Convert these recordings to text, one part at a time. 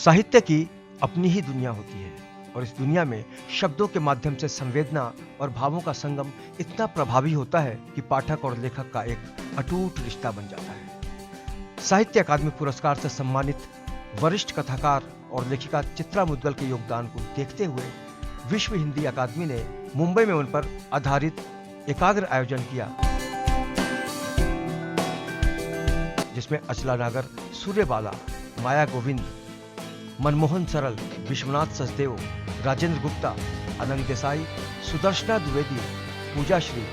साहित्य की अपनी ही दुनिया होती है और इस दुनिया में शब्दों के माध्यम से संवेदना और भावों का संगम इतना प्रभावी होता है कि पाठक और लेखक का एक अटूट रिश्ता बन जाता है। साहित्य अकादमी पुरस्कार से सम्मानित वरिष्ठ कथाकार और लेखिका चित्रा मुद्गल के योगदान को देखते हुए विश्व हिंदी अकादमी ने मुंबई में उन पर आधारित एकाग्र आयोजन किया, जिसमें अचला नागर, सूर्यबाला, माया गोविंद, मनमोहन सरल, विश्वनाथ सचदेव, राजेंद्र गुप्ता, अनंग देसाई, सुदर्शना द्विवेदी, पूजा श्री,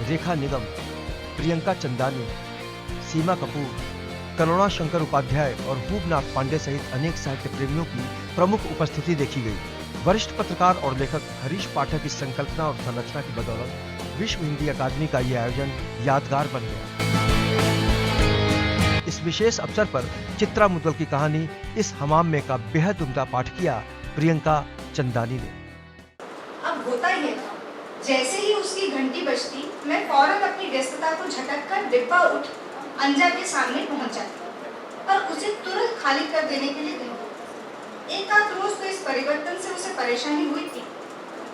रेखा निगम, प्रियंका चंदानी, सीमा कपूर, करुणा शंकर उपाध्याय और भूपनाथ पांडे सहित अनेक साहित्य प्रेमियों की प्रमुख उपस्थिति देखी गई। वरिष्ठ पत्रकार और लेखक हरीश पाठक की संकल्पना और संरचना की बदौलत विश्व हिंदी अकादमी का यह आयोजन यादगार बन गया। इस विशेष अवसर पर चित्रा मुद्गल की कहानी इस हमाम में का बेहद उम्दा पाठ किया प्रियंका चंदानी ने। अब होता ही था, जैसे ही उसकी घंटी बजती, मैं फौरन अपनी व्यस्तता को झटककर डिब्बा उठ अंजा के सामने पहुंच जाती और उसे तुरंत खाली कर देने के लिए कहती। एक आध रोज तो इस परिवर्तन से उसे परेशानी हुई थी।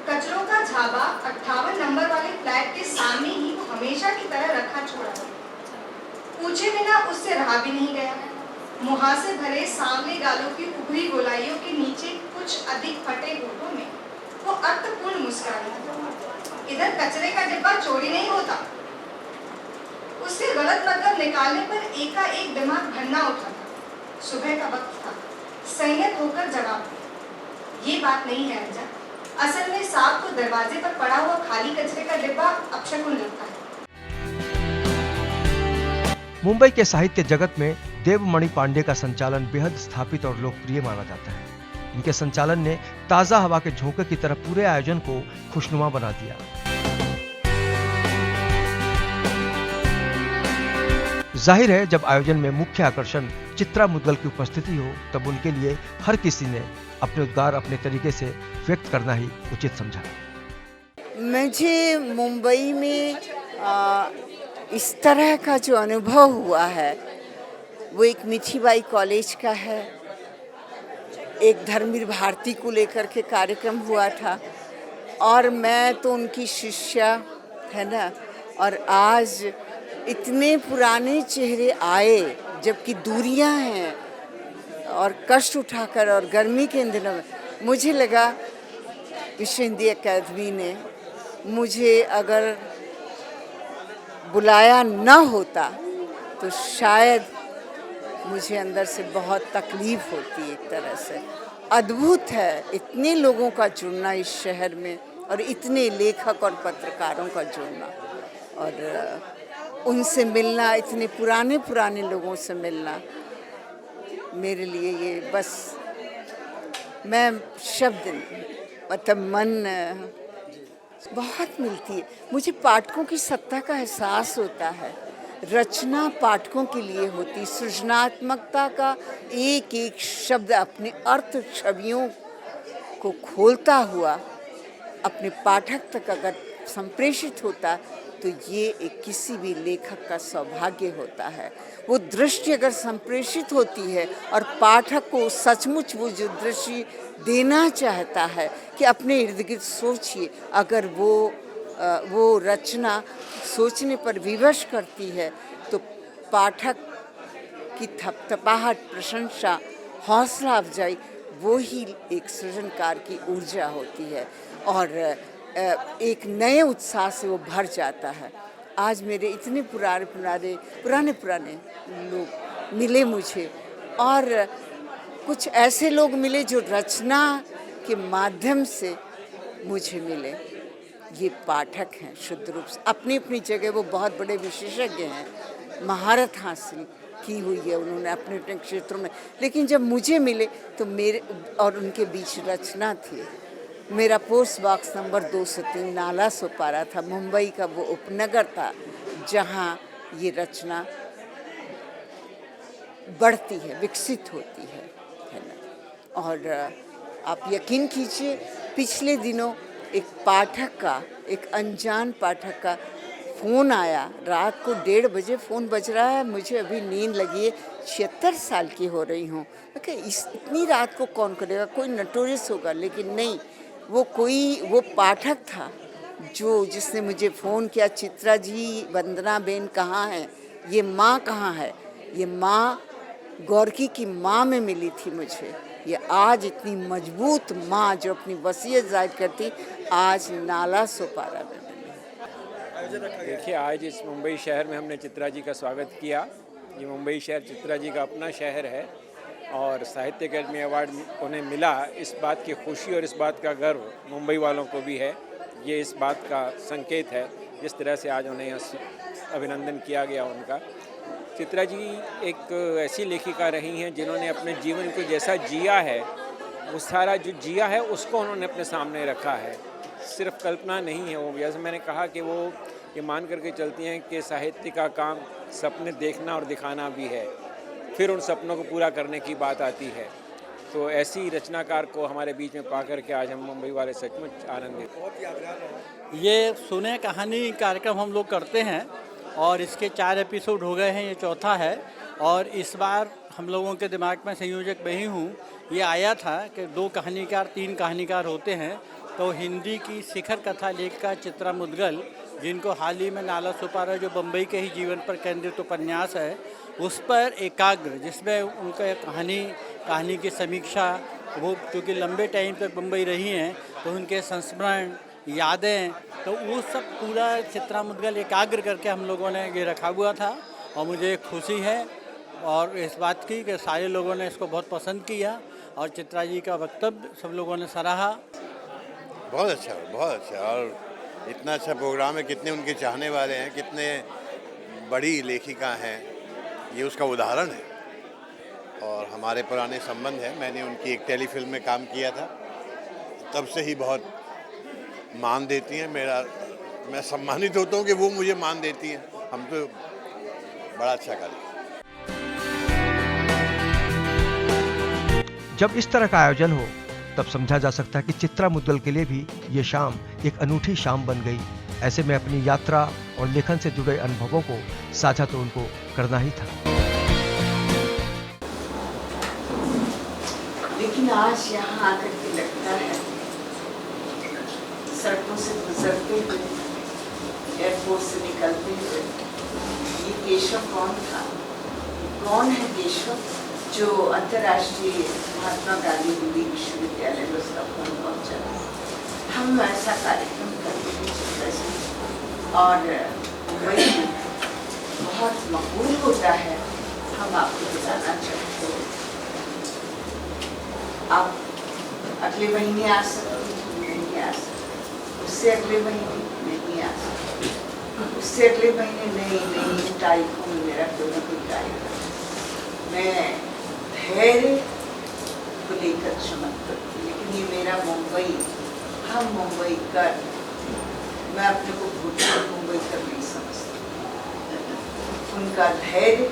कचरों का झाबा 58 नंबर वाले फ्लैट के सामने ही वो हमेशा की तरह रखा छोड़ा था। पूछे बिना उससे रहा भी नहीं गया। मुहासे भरे सांवले गालों की उभरी गोलाइयों के नीचे कुछ अधिक फटे होठों में वो अर्थपूर्ण मुस्कुराई। इधर कचरे का डिब्बा चोरी नहीं होता। उसके गलत मतलब निकालने पर एकाएक दिमाग भरना उठा था। सुबह का वक्त था। संयत होकर जवाब दिया, ये बात नहीं है अंजा। असल में साहब को दरवाजे पर पड़ा हुआ खाली कचरे का डिब्बा अपशकुन लगता है। मुंबई के साहित्य जगत में देवमणि पांडे का संचालन बेहद स्थापित और लोकप्रिय माना जाता है। इनके संचालन ने ताजा हवा के झोंके की तरह पूरे आयोजन को खुशनुमा बना दिया। जाहिर है, जब आयोजन में मुख्य आकर्षण चित्रा मुद्गल की उपस्थिति हो, तब उनके लिए हर किसी ने अपने उद्गार अपने तरीके से व्यक्त करना ही उचित समझा। मुझे मुंबई में इस तरह का जो अनुभव हुआ है वो एक मिठीबाई कॉलेज का है। एक धर्मवीर भारती को लेकर के कार्यक्रम हुआ था और मैं तो उनकी शिष्या है ना। और आज इतने पुराने चेहरे आए, जबकि दूरियां हैं और कष्ट उठाकर, और गर्मी के इन दिनों में मुझे लगा विश्व हिंदी अकादमी ने मुझे अगर बुलाया न होता तो शायद मुझे अंदर से बहुत तकलीफ होती। एक तरह से अद्भुत है इतने लोगों का जुड़ना इस शहर में, और इतने लेखक और पत्रकारों का जुड़ना और उनसे मिलना, इतने पुराने लोगों से मिलना। मेरे लिए ये बस, मैं शब्द नहीं, मतलब मन बहुत मिलती है। मुझे पाठकों की सत्ता का एहसास होता है। रचना पाठकों के लिए होती, सृजनात्मकता का एक एक शब्द अपने अर्थ छवियों को खोलता हुआ अपने पाठक तक अगर संप्रेषित होता तो ये एक किसी भी लेखक का सौभाग्य होता है। वो दृष्टि अगर संप्रेषित होती है और पाठक को सचमुच वो जो दृष्टि देना चाहता है कि अपने इर्द गिर्द सोचिए, अगर वो रचना सोचने पर विवश करती है तो पाठक की थपथपाहट, प्रशंसा, हौसला अफजाई, वो ही एक सृजनकार की ऊर्जा होती है और एक नए उत्साह से वो भर जाता है। आज मेरे इतने पुराने लोग मिले मुझे, और कुछ ऐसे लोग मिले जो रचना के माध्यम से मुझे मिले। ये पाठक हैं शुद्ध रूप से, अपनी अपनी जगह वो बहुत बड़े विशेषज्ञ हैं, महारत हासिल की हुई है उन्होंने अपने अपने क्षेत्रों में। लेकिन जब मुझे मिले तो मेरे और उनके बीच रचना थी। मेरा post box number 203 Nala Sopara था। मुंबई का वो उपनगर था जहाँ ये रचना बढ़ती है, विकसित होती है ना। और आप यकीन कीजिए, पिछले दिनों एक अनजान पाठक का फ़ोन आया, रात को 1:30 बजे फ़ोन बज रहा है, मुझे अभी नींद लगी है, 76 साल की हो रही हूँ। इतनी रात को कौन करेगा, कोई नटोरियस होगा, लेकिन नहीं, वो पाठक था जिसने मुझे फ़ोन किया, चित्रा जी, वंदना बेन कहाँ हैं, ये माँ कहाँ है। ये माँ गौरकी की माँ में मिली थी मुझे। ये आज इतनी मजबूत माँ जो अपनी वसीयत जाहिर करती, आज नाला सोपारा में मिली। देखिए, आज इस मुंबई शहर में हमने चित्रा जी का स्वागत किया। ये मुंबई शहर चित्रा जी का अपना शहर है और साहित्य अकादमी अवार्ड उन्हें मिला, इस बात की खुशी और इस बात का गर्व मुंबई वालों को भी है। ये इस बात का संकेत है जिस तरह से आज उन्हें अभिनंदन किया गया उनका। चित्रा जी एक ऐसी लेखिका रही हैं जिन्होंने अपने जीवन को जैसा जिया है, वो सारा जो जिया है उसको उन्होंने अपने सामने रखा है। सिर्फ कल्पना नहीं है वो, जैसे मैंने कहा कि वो ये मान करके चलती हैं कि साहित्य का काम सपने देखना और दिखाना भी है, फिर उन सपनों को पूरा करने की बात आती है। तो ऐसी रचनाकार को हमारे बीच में पा करके आज हम मुंबई वाले सचमुच आनंदित। बहुत यादगार रहा। ये सुने कहानी कार्यक्रम हम लोग करते हैं और इसके 4 एपिसोड हो गए हैं, ये चौथा है। और इस बार हम लोगों के दिमाग में, संयोजक मैं ही हूँ, ये आया था कि 2 कहानीकार 3 कहानीकार होते हैं, तो हिंदी की शिखर कथा लेखिका चित्रा मुद्गल, जिनको हाल ही में नाला सोपारा जो बम्बई के ही जीवन पर केंद्रित उपन्यास है, उस पर एकाग्र, जिसमें उनका कहानी की समीक्षा, वो क्योंकि लंबे टाइम तक बम्बई रही हैं तो उनके संस्मरण, यादें, तो वो सब पूरा चित्रा मुद्गल एकाग्र करके हम लोगों ने ये रखा हुआ था। और मुझे खुशी है और इस बात की कि सारे लोगों ने इसको बहुत पसंद किया और चित्रा जी का वक्तव्य सब लोगों ने सराहा। बहुत अच्छा और इतना अच्छा प्रोग्राम है, कितने उनके चाहने वाले हैं, कितने बड़ी लेखिका हैं, ये उसका उदाहरण है। और हमारे पुराने संबंध हैं, मैंने उनकी एक टेलीफिल्म में काम किया था, तब से ही बहुत मान देती हैं। मैं सम्मानित होता हूँ कि वो मुझे मान देती हैं। हम तो बड़ा अच्छा कार्य। जब इस तरह का आयोजन हो तब समझा जा सकता है कि चित्रा मुद्गल के लिए भी ये शाम एक अनूठी शाम बन गई। ऐसे में अपनी यात्रा और लेखन से जुड़े अनुभवों को साझा तो उनको करना ही था। लेकिन आज यहाँ आकर के लगता है, सड़कों से गुजरते हुए, एयरपोर्ट से निकलते हुए, ये केशव कौन था? कौन है केशव जो अंतर्राष्ट्रीय महात्मा गांधी हिंदी विश्वविद्यालय में उसका फोन पहुंचा? हम ऐसा कार्यक्रम करते हैं और मुंबई में बहुत मकबूल होता है। हम आपको बताना चाहते हैं, आप अगले महीने आ सकते, नहीं आ सकते, उससे अगले महीने नहीं आ सकते, उससे अगले महीने नहीं तारीखों में मेरा कोई ना कोई कार्यक्रम। मैं धैर्य को लेकर चमक करती, लेकिन ये मेरा मुंबई, हम मुंबई कर, मैं अपने को भूतपूर्व मुंबई कर नहीं समझती। उनका धैर्य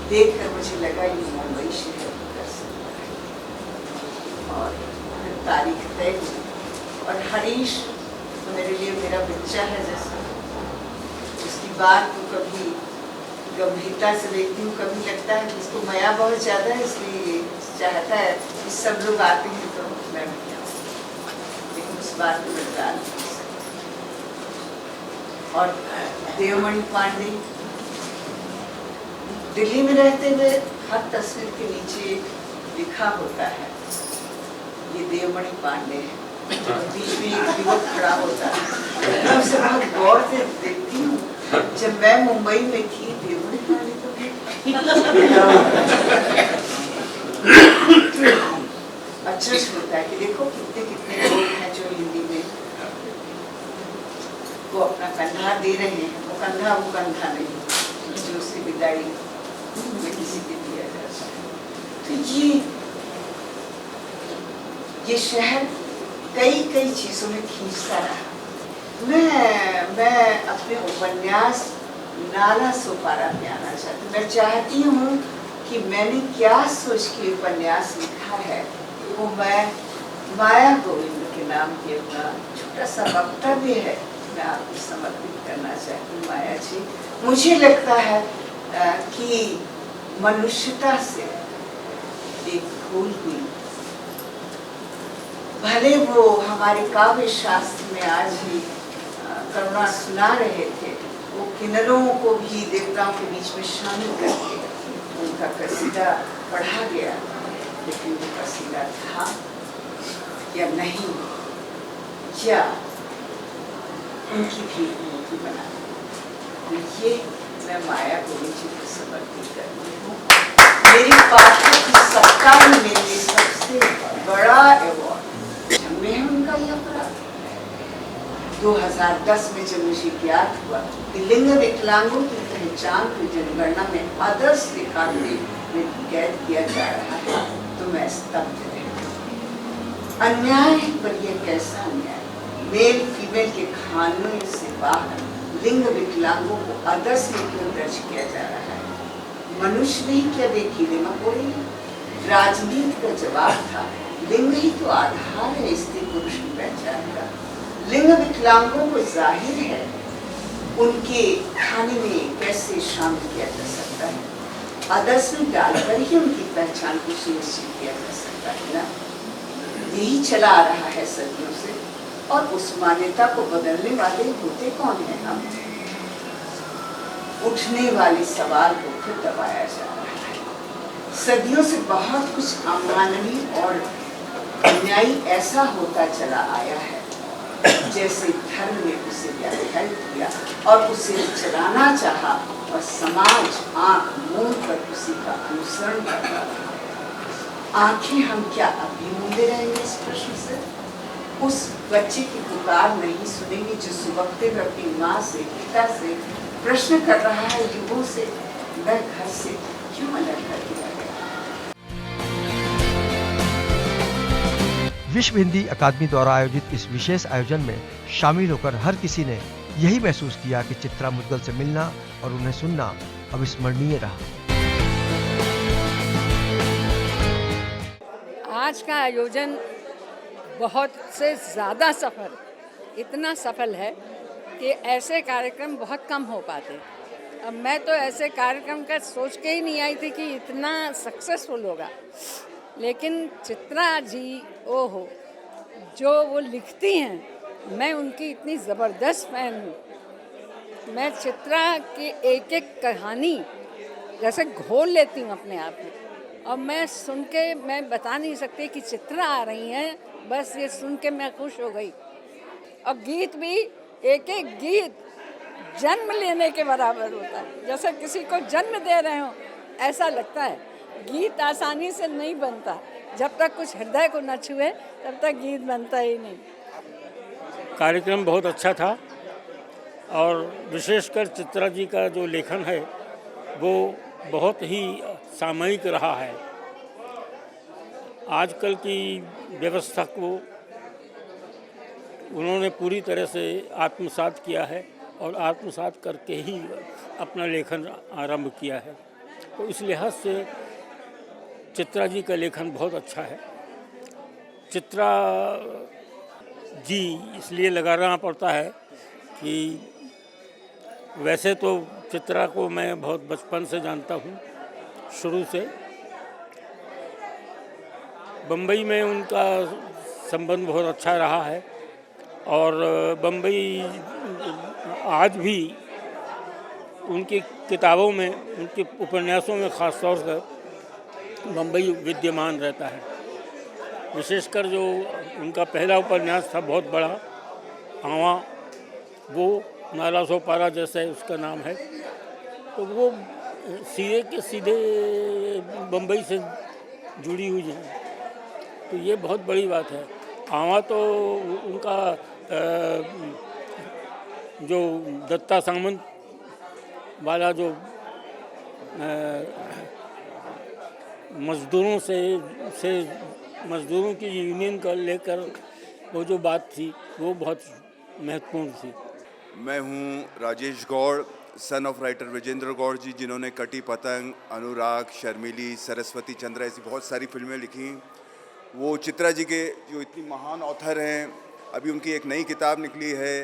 देखकर मुझे लगा ये मुंबई शहर कर सकता है। और फिर तारीख तय हुई और हरीश तो मेरे लिए मेरा बच्चा है जैसा, उसकी बात को कभी गंभीरता से देखती हूँ, कभी लगता है कि इसको माया बहुत ज़्यादा है, इसलिए चाहता है कि सब लोग आते हैं तो मैं भी आऊँ, लेकिन उस बात को बता नहीं सकती। और देवमणि पांडे, दिल्ली में रहते हुए हर तस्वीर के नीचे लिखा होता है ये देवमणि पांडे है, बीच में एक युवक खड़ा होता है। मैं उसे बहुत गौर से देखती हूँ। जब मैं मुंबई में थी, देवमणि पांडे तो अचरज होता है कि देखो कितने लोग हैं जो हिंदी में वो अपना कंधा दे रहे हैं। वो कंधा नहीं जो उसकी विदाई में किसी के दिया जाता है। तो ये शहर कई चीजों में खींचता रहा। मैं अपने उपन्यास नाला सोपारा में आना चाहती हूँ। मैं चाहती हूँ कि मैंने क्या सोच के उपन्यास लिखा है वो मैं माया गोविंद के नाम की अपना छोटा सा वक्तव्य है मैं आपको समर्पित करना चाहती हूँ माया जी। मुझे लगता है कि मनुष्यता से एक भूल हुई। भले वो हमारे काव्य शास्त्र में आज ही करुणा सुना रहे थे, वो किन्नरों को भी देवताओं के बीच में शामिल करके उनका कसीदा पढ़ा गया, लेकिन वो कसीदा था या नहीं, या उनकी भी मूर्ति बना। ये मैं माया को चित्र समर्पित करती हूँ। मेरी पाठक की सत्ता में मेरे लिए सबसे बड़ा अवार्ड हमने उनका यह अपराध 2010 में जब मुझे ज्ञात हुआ कि लिंग विकलांगों की पहचान को जनगणना में आदर्श दिखाते में कैद किया जा रहा है, तो मैं स्तब्ध रह गई। अन्याय पर यह कैसा अन्याय? मेल फीमेल के खानों से बाहर लिंग विकलांगों को आदर्श में क्यों दर्ज किया जा रहा है? मनुष्य नहीं क्या वे कीड़े मकोड़े? राजनीति का जवाब था लिंग ही तो आधार है स्त्री पुरुष की पहचान का। लिंग विकलांगों को जाहिर है उनके खाने में कैसे शामिल किया जा सकता है, आदर्श में डालकर ही उनकी पहचान को सुनिश्चित किया जा सकता है ना। यही चला आ रहा है सदियों से, और उस मान्यता को बदलने वाले होते कौन हैं हम? उठने वाले सवाल को फिर दबाया जा रहा है। सदियों से बहुत कुछ अमानवीय और अन्यायी ऐसा होता चला आया है, जैसे धर्म ने उसे व्याख्यायित किया और उसे चलाना चाहा, और समाज आंख मूंद कर उसी का अनुसरण करता रहा। आंखें हम क्या अभी मूंदे रहेंगे इस प्रश्न से? उस बच्चे की पुकार नहीं सुनेंगे जो सुबकते हुए अपनी माँ से, पिता से प्रश्न कर रहा है युगों से, मैं घर से क्यों अलग कर दिया गया? विश्व हिंदी अकादमी द्वारा आयोजित इस विशेष आयोजन में शामिल होकर हर किसी ने यही महसूस किया कि चित्रा मुद्गल से मिलना और उन्हें सुनना अविस्मरणीय रहा। आज का आयोजन बहुत से ज़्यादा सफल, इतना सफल है कि ऐसे कार्यक्रम बहुत कम हो पाते। अब मैं तो ऐसे कार्यक्रम का सोच के ही नहीं आई थी कि इतना सक्सेसफुल होगा, लेकिन चित्रा जी ओहो, जो वो लिखती हैं, मैं उनकी इतनी ज़बरदस्त फ़ैन हूँ। मैं चित्रा की एक एक कहानी जैसे घोल लेती हूँ अपने आप में, और मैं सुन के मैं बता नहीं सकती कि चित्रा आ रही हैं, बस ये सुन के मैं खुश हो गई। और गीत भी एक एक गीत जन्म लेने के बराबर होता है, जैसे किसी को जन्म दे रहे हो ऐसा लगता है। गीत आसानी से नहीं बनता, जब तक कुछ हृदय को न छुए तब तक गीत बनता ही नहीं। कार्यक्रम बहुत अच्छा था, और विशेषकर चित्रा जी का जो लेखन है वो बहुत ही सामयिक रहा है। आजकल की व्यवस्था को उन्होंने पूरी तरह से आत्मसात किया है, और आत्मसात करके ही अपना लेखन आरंभ किया है। तो इस लिहाज से चित्रा जी का लेखन बहुत अच्छा है। चित्रा जी इसलिए लगाना पड़ता है कि वैसे तो चित्रा को मैं बहुत बचपन से जानता हूँ, शुरू से। बम्बई में उनका संबंध बहुत अच्छा रहा है, और बम्बई आज भी उनकी किताबों में, उनके उपन्यासों में ख़ास तौर से बम्बई विद्यमान रहता है। विशेषकर जो उनका पहला उपन्यास था बहुत बड़ा, आवा, वो नाला सो पारा जैसे उसका नाम है, तो वो सीधे के सीधे बम्बई से जुड़ी हुई है। तो ये बहुत बड़ी बात है। आवा तो उनका जो दत्ता सामंत वाला जो मज़दूरों से मज़दूरों की यूनियन का लेकर वो जो बात थी वो बहुत महत्वपूर्ण थी। मैं हूँ Rajesh Gaur, son of writer Vijendra Gaur ji, जिन्होंने कटी पतंग, अनुराग, शर्मिली, सरस्वती चंद्र ऐसी बहुत सारी फिल्में लिखी। वो चित्रा जी के जो इतनी महान ऑथर हैं, अभी उनकी एक नई किताब निकली है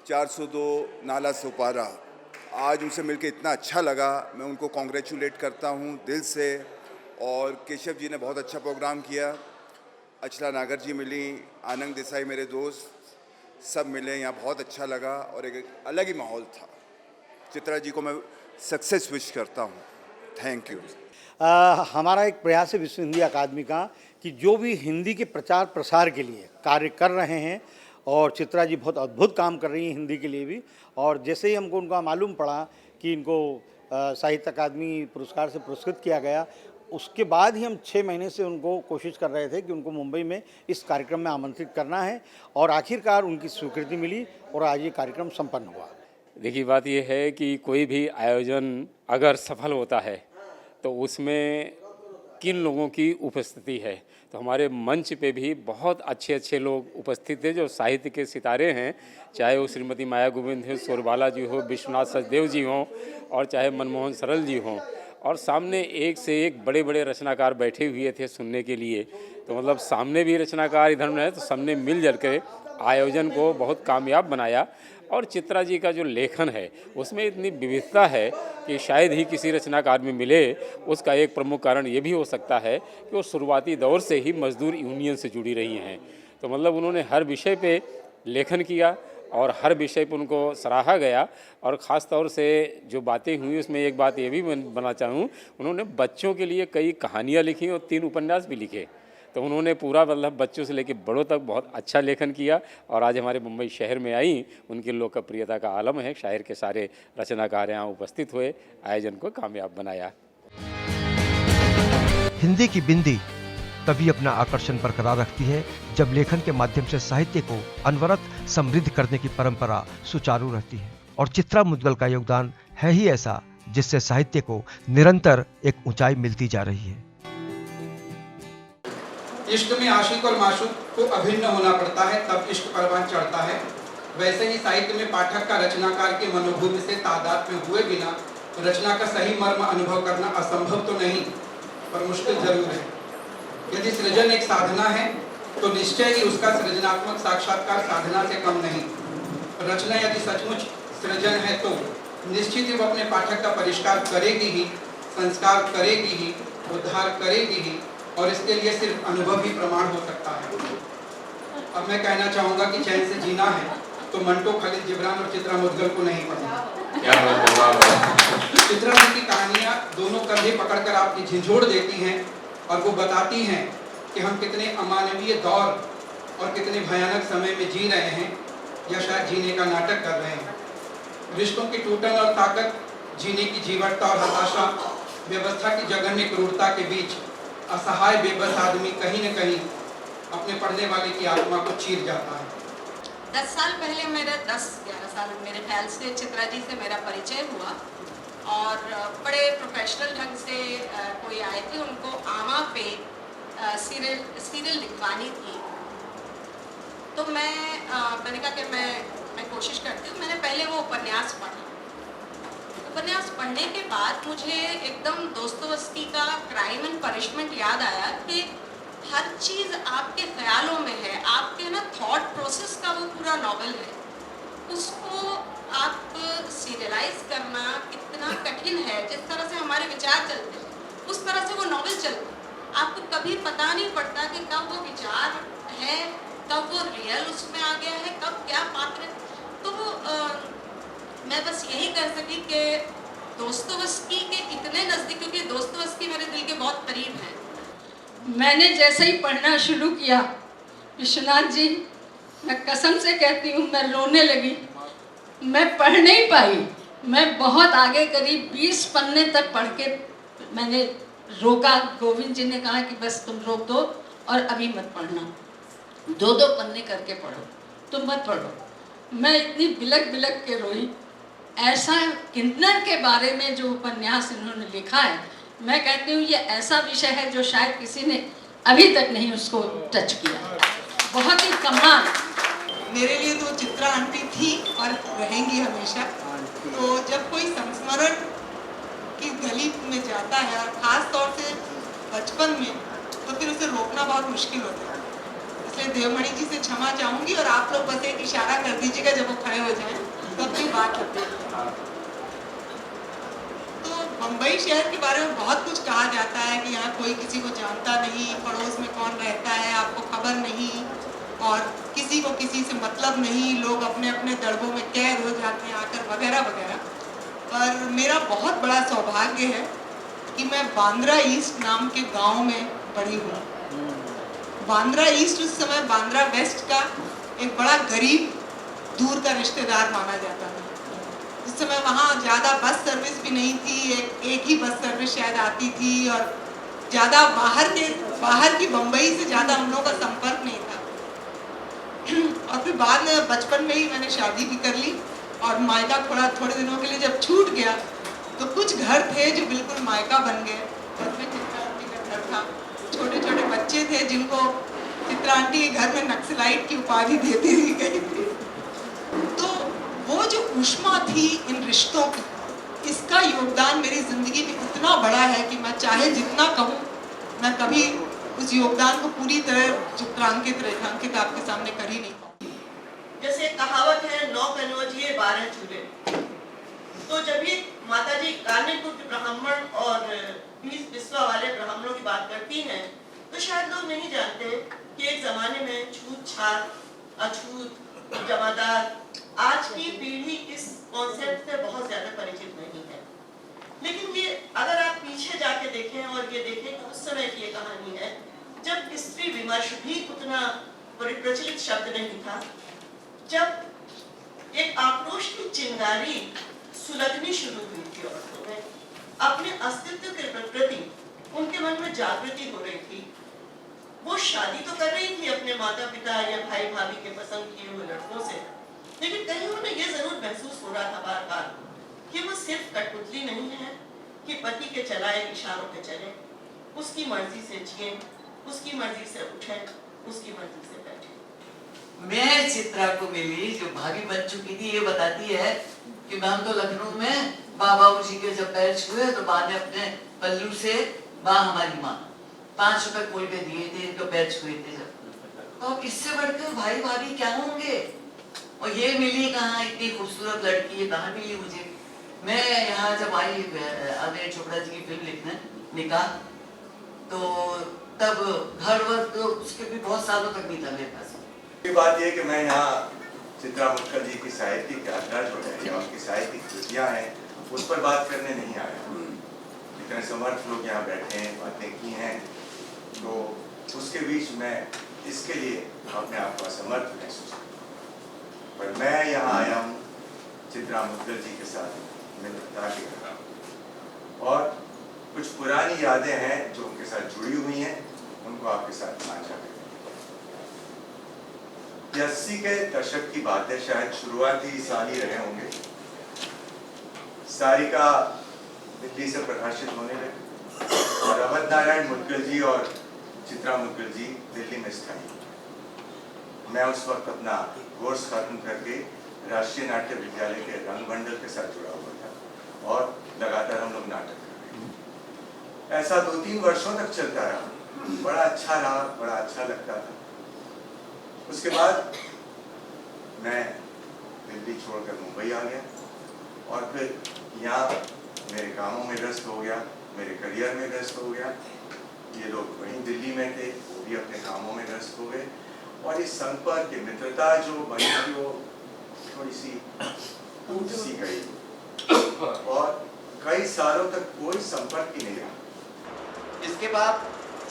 402 नाला सुपारा। आज उनसे मिलकर इतना अच्छा लगा, मैं उनको कॉन्ग्रेचुलेट करता हूँ दिल से। और केशव जी ने बहुत अच्छा प्रोग्राम किया, अचला नागर जी मिली, आनंद देसाई मेरे दोस्त, सब मिले, यहाँ बहुत अच्छा लगा और एक अलग ही माहौल था। चित्रा जी को मैं सक्सेस विश करता हूँ। Thank you. हमारा एक प्रयास है विश्व हिंदी अकादमी का कि जो भी हिंदी के प्रचार प्रसार के लिए कार्य कर रहे हैं, और चित्रा जी बहुत अद्भुत काम कर रही हैं हिंदी के लिए भी। और जैसे ही हमको उनका मालूम पड़ा कि इनको साहित्य अकादमी पुरस्कार से पुरस्कृत किया गया, उसके बाद ही हम 6 महीने से उनको कोशिश कर रहे थे कि उनको मुंबई में इस कार्यक्रम में आमंत्रित करना है, और आखिरकार उनकी स्वीकृति मिली और आज ये कार्यक्रम संपन्न हुआ। देखिए, बात यह है कि कोई भी आयोजन अगर सफल होता है तो उसमें किन लोगों की उपस्थिति है। तो हमारे मंच पे भी बहुत अच्छे अच्छे लोग उपस्थित थे जो साहित्य के सितारे हैं, चाहे वो श्रीमती माया गोविंद हो, सुरबाला जी हो, विश्वनाथ सचदेव जी हों, और चाहे मनमोहन सरल जी हों। और सामने एक से एक बड़े बड़े रचनाकार बैठे हुए थे सुनने के लिए। तो मतलब सामने भी रचनाकार इधर में है, तो सबने मिलजुल के आयोजन को बहुत कामयाब बनाया। और चित्रा जी का जो लेखन है उसमें इतनी विविधता है कि शायद ही किसी रचनाकार में मिले। उसका एक प्रमुख कारण ये भी हो सकता है कि वो शुरुआती दौर से ही मजदूर यूनियन से जुड़ी रही हैं। तो मतलब उन्होंने हर विषय पे लेखन किया और हर विषय पर उनको सराहा गया। और ख़ास तौर से जो बातें हुई उसमें एक बात ये भी बना चाहूँ, उन्होंने बच्चों के लिए कई कहानियाँ लिखी और 3 उपन्यास भी लिखे। तो उन्होंने पूरा मतलब बच्चों से लेकर बड़ों तक बहुत अच्छा लेखन किया। और आज हमारे मुंबई शहर में आई, उनकी लोकप्रियता का आलम है। शहर के सारे रचनाकार यहाँ उपस्थित हुए, आयोजन को कामयाब बनाया। हिंदी की बिंदी तभी अपना आकर्षण बरकरार रखती है जब लेखन के माध्यम से साहित्य को अनवरत समृद्ध करने की परंपरा सुचारू रहती है। और चित्रा मुद्गल का योगदान है ही ऐसा जिससे साहित्य को निरंतर एक ऊंचाई मिलती जा रही है। इश्क में आशिक और माशूक को अभिन्न होना पड़ता है, तब इश्क परवान चढ़ता है। वैसे ही साहित्य में पाठक का रचनाकार के मनोभूमि से तादाद में हुए बिना रचना का सही मर्म अनुभव करना असंभव तो नहीं, पर मुश्किल जरूर है। यदि सृजन एक साधना है तो निश्चय ही उसका सृजनात्मक साक्षात्कार साधना से कम नहीं। रचना यदि सचमुच सृजन है तो निश्चित ही वो अपने पाठक का परिष्कार करेगी ही, संस्कार करेगी ही, उद्धार करेगी ही, और इसके लिए सिर्फ अनुभव ही प्रमाण हो सकता है। अब मैं कहना चाहूँगा कि चैन से जीना है तो मंटो, खलील जिब्रान और चित्रा मुद्गल को नहीं पढ़ना। चित्रा जी की कहानियाँ दोनों कंधे पकड़कर आपकी झिझोड़ देती हैं और वो बताती हैं कि हम कितने अमानवीय दौर और कितने भयानक समय में जी रहे हैं, या शायद जीने का नाटक कर रहे हैं। रिश्तों की टूटन और ताकत, जीने की जीवटता और हताशा, व्यवस्था की जघन्य क्रूरता के बीच असहाय बेबस आदमी कहीं न कहीं अपने पढ़ने वाले की आत्मा को चीर जाता है। 10 साल पहले मेरा 10-11 साल मेरे ख्याल से चित्रा जी से मेरा परिचय हुआ, और बड़े प्रोफेशनल ढंग से कोई आए थे, उनको आमा पे सीरियल लिखवानी थी। तो मैंने कहा कि मैं कोशिश करती हूँ। मैंने पहले वो उपन्यास पढ़ा। उपन्यास पढ़ने के बाद मुझे एकदम दोस्तोवस्की का क्राइम एंड पनिशमेंट याद आया कि हर चीज़ आपके ख्यालों में है, आपके ना थॉट प्रोसेस का वो पूरा नॉवेल है। उसको आप सीरियलाइज करना कितना कठिन है। जिस तरह से हमारे विचार चलते हैं उस तरह से वो नॉवेल चलता है। आपको कभी पता नहीं पड़ता कि कब वो विचार है, कब वो रियल उसमें आ गया है, कब क्या पात्र। तो मैं बस यही कर सकी कि दोस्तोवस्की के इतने नज़दीक, क्योंकि दोस्तोवस्की मेरे दिल के बहुत करीब हैं। मैंने जैसे ही पढ़ना शुरू किया, विश्वनाथ जी, मैं कसम से कहती हूँ मैं रोने लगी। मैं पढ़ नहीं पाई। मैं बहुत आगे करीब 20 पन्ने तक पढ़ के मैंने रोका। गोविंद जी ने कहा कि बस तुम रोक दो और अभी मत पढ़ना, 2-2 पन्ने करके पढ़ो, तुम मत पढ़ो। मैं इतनी बिलक बिलक के रोई। ऐसा किन्नर के बारे में जो उपन्यास इन्होंने लिखा है, मैं कहती हूँ ये ऐसा विषय है जो शायद किसी ने अभी तक नहीं उसको टच किया। बहुत ही कमाल। मेरे लिए तो चित्रा आंटी थी और रहेंगी हमेशा। तो जब कोई संस्मरण की गली में जाता है, खास तौर से बचपन में, तो फिर उसे रोकना बहुत मुश्किल होता है। इसलिए देवमणि जी से क्षमा चाहूंगी और आप लोग बस एक इशारा कर दीजिएगा जब वो खड़े हो जाएं तो अपनी बात करते हैं। तो मुंबई शहर के बारे में बहुत कुछ कहा जाता है कि यहाँ कोई किसी को जानता नहीं, पड़ोस में कौन रहता है आपको खबर नहीं, और किसी को किसी से मतलब नहीं, लोग अपने अपने दड़बों में कैद हो जाते हैं आकर, वगैरह वगैरह। पर मेरा बहुत बड़ा सौभाग्य है कि मैं बांद्रा ईस्ट नाम के गांव में पढ़ी हूँ। बांद्रा ईस्ट उस समय बांद्रा वेस्ट का एक बड़ा गरीब दूर का रिश्तेदार माना जाता था। उस समय वहाँ ज़्यादा बस सर्विस भी नहीं थी, एक ही बस सर्विस शायद आती थी, और ज़्यादा बाहर की बम्बई से ज़्यादा हम लोगों का संपर्क नहीं था। और फिर बाद में बचपन में ही मैंने शादी भी कर ली और मायका थोड़े दिनों के लिए जब छूट गया तो कुछ घर थे जो बिल्कुल मायका बन गए। और फिर चित्रा आंटी का घर था, छोटे छोटे बच्चे थे जिनको चित्रा आंटी के घर में नक्सलाइट की उपाधि दे दी गई थी। तो वो जो ऊष्मा थी इन रिश्तों की, इसका योगदान मेरी जिंदगी में इतना बड़ा है कि मैं चाहे जितना कहूँ मैं कभी उस योगदान को पूरी तरह चित्रांकित रेखांकित आपके सामने कर ही नहीं पाऊंगी। जैसे कहावत है 9 कनौजिए 12 चूल्हे। तो जब ये माताजी कान्यकुब्ज ब्राह्मण और 20 बिस्वा वाले ब्राह्मणों की बात करती हैं तो शायद लोग नहीं जानते कि एक जमाने में छूत छात, अछूत, जमादार, आज की पीढ़ी इस कॉन्सेप्ट से बहुत ज्यादा परिचित नहीं है। लेकिन ये अगर आप पीछे जाके देखें और ये देखें कि उस समय की ये कहानी है जब स्त्री विमर्श भी उतना प्रचलित शब्द नहीं था, जब एक आक्रोश की चिंगारी सुलगनी शुरू हुई थी औरतों में, अपने अस्तित्व के प्रति उनके मन में जागृति हो रही थी। वो शादी तो कर रही थी अपने माता पिता या भाई भाभी के पसंद किए हुए लड़कों से, लेकिन कहीं उन्हें ये जरूर महसूस हो रहा था बार बार कि वो सिर्फ कठपुतली नहीं है कि पति के चलाए इशारों पे चले, उसकी मर्जी से जिए, उसकी मर्जी से उठे, उसकी मर्जी से बैठे। मैं चित्रा को मिली जो भाभी बन चुकी थी, ये बताती है कि हम तो लखनऊ में बाबा जी के जब पैर छुए तो माँ ने अपने पल्लू से हमारी माँ 5 रुपए खोल के दिए थे, इनको पैर छुए थे जब। तो इससे बढ़कर भाई भाभी क्या होंगे। और ये मिली कहाँ, इतनी खूबसूरत लड़की है, कहाँ मिली मुझे। मैं यहाँ जब आई अनिल चोपड़ा जी की फिल्म लिखने निकाह, तो तब घर वर तो उसके भी बहुत सालों तक नहीं था मेरे पास। ये बात ये कि मैं यहाँ चित्रा मुटकर जी की साहित्यिक यात्रा जो है या उनकी साहित्यिक कृतियाँ हैं उस पर बात करने नहीं आया। इतने समर्थ लोग यहाँ बैठे हैं, बातें की हैं, तो उसके बीच मैं इसके लिए अपने आप को असमर्थ महसूस करता। पर मैं यहाँ आया हूँ चित्रा मुटकर जी के साथ मित्रता के कारण, और कुछ पुरानी यादें हैं जो उनके साथ जुड़ी हुई हैं, उनको आपके साथ साझा करें। 80 के दशक की बात है, शायद शुरुआती साल ही रहे होंगे। सारिका दिल्ली से प्रकाशित होने लगी और अवध नारायण मुदगल जी और चित्रा मुदगल जी दिल्ली में स्थायी। मैं उस वक्त अपना कोर्स खत्म करके राष्ट्रीय नाट्य विद्यालय के रंग मंडल के साथ जुड़ा हुआ था और लगातार हम लोग नाटक कर रहे थे। ऐसा 2-3 वर्षों तक चलता रहा, बड़ा अच्छा रहा, बड़ा अच्छा लगता था। उसके बाद मैं दिल्ली छोड़कर मुंबई आ गया और फिर यहाँ मेरे कामों में व्यस्त हो गया, मेरे करियर में व्यस्त हो गया। ये लोग वहीं दिल्ली में थे, वो भी अपने कामों में व्यस्त हो गए, और इस संपर्क की मित्रता जो बनी थी वो थोड़ी सी टूट सी गई और कई सालों तक कोई संपर्क ही नहीं रहा। इसके बाद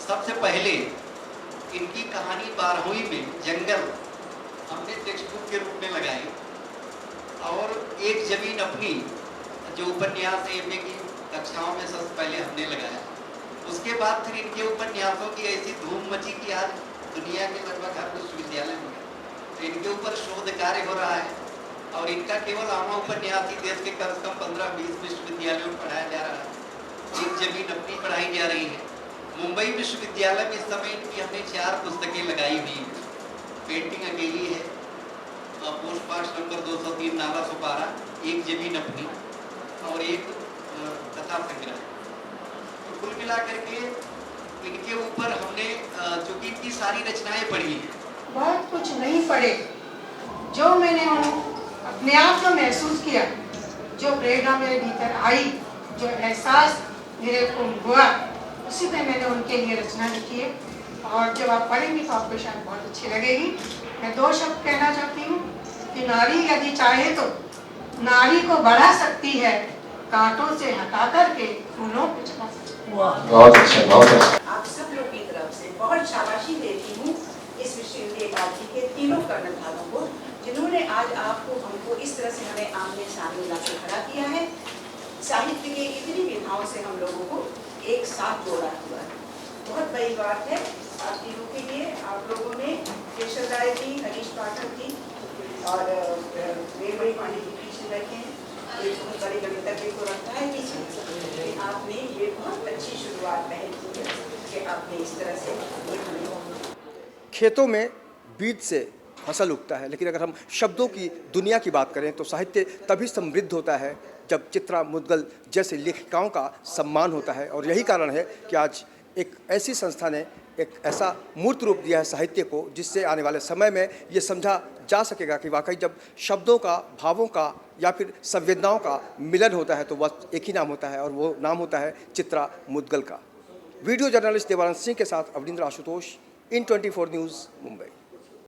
सबसे पहले इनकी कहानी 12वीं में जंगल हमने टेक्स्ट बुक के रूप में लगाई, और एक जमीन अपनी जो उपन्यास एमए की कक्षाओं में सबसे पहले हमने लगाया। उसके बाद फिर इनके उपन्यासों की ऐसी धूम मची कि आज दुनिया के लगभग हर विश्वविद्यालय में तो इनके ऊपर शोध कार्य हो रहा है, और इनका केवल आमा उपन्यास ही देश के कम से कम 15-20 विश्वविद्यालयों में पढ़ाया जा रहा है। एक जमीन अपनी पढ़ाई जा रही है। मुंबई विश्वविद्यालय में इस समय इनकी हमने 4 पुस्तकें लगाई हुई हैं। पेंटिंग अकेली है, पोस्ट पास्ट नंबर 203 नाला सुपारा, एक जमीन अपनी, और एक कथा संग्रह। तो कुल मिलाकर के इनके ऊपर हमने, चूंकि इनकी सारी रचनाएं पढ़ी हैं, बहुत कुछ नहीं पढ़े, जो मैंने अपने आप को महसूस किया, जो प्रेरणा मेरे भीतर आई, जो एहसास मेरे को हुआ, उसी पे मैंने उनके लिए रचना लिखी है। और जब आप पढ़ेंगे तो आपको शायद बहुत अच्छी लगेगी। मैं 2 शब्द कहना चाहती हूँ कि नारी यदि चाहे तो नारी को बढ़ा सकती है, कांटों से हटा करके फूलों पे चढ़ा सकती है। बहुत अच्छा, बहुत अच्छा। आप सब लोग की तरफ से बहुत शाबाशी देती हूँ इस विश्वविद्यालय पार्टी के तीनों कर्णधारों को, जिन्होंने आज आपको हमको इस तरह से हमें आमने सामने लाकर खड़ा किया है। साहित्य के इतनी विधाओं से हम लोगों को एक साथ जोड़ा हुआ है। बहुत बड़ी बात है आप तीनों के लिए। आप लोगों ने केशव राय जी, हरीश पाठक जी और वेलवड़ी पांडे जी पीछे बैठे हैं, एक बहुत बड़े गणितज्ञ को रखा है पीछे। आपने ये बहुत अच्छी शुरुआत पहल की है कि आपने इस तरह से खेतों में बीज से फसल उगता है, लेकिन अगर हम शब्दों की दुनिया की बात करें तो साहित्य तभी समृद्ध होता है जब चित्रा मुद्गल जैसे लेखिकाओं का सम्मान होता है। और यही कारण है कि आज एक ऐसी संस्था ने एक ऐसा मूर्त रूप दिया है साहित्य को, जिससे आने वाले समय में ये समझा जा सकेगा कि वाकई जब शब्दों का, भावों का या फिर संवेदनाओं का मिलन होता है तो बस एक ही नाम होता है, और वो नाम होता है चित्रा मुद्गल का। वीडियो जर्नलिस्ट देवानंद सिंह के साथ अवनिंद्र आशुतोष, इन 24 न्यूज़, मुंबई।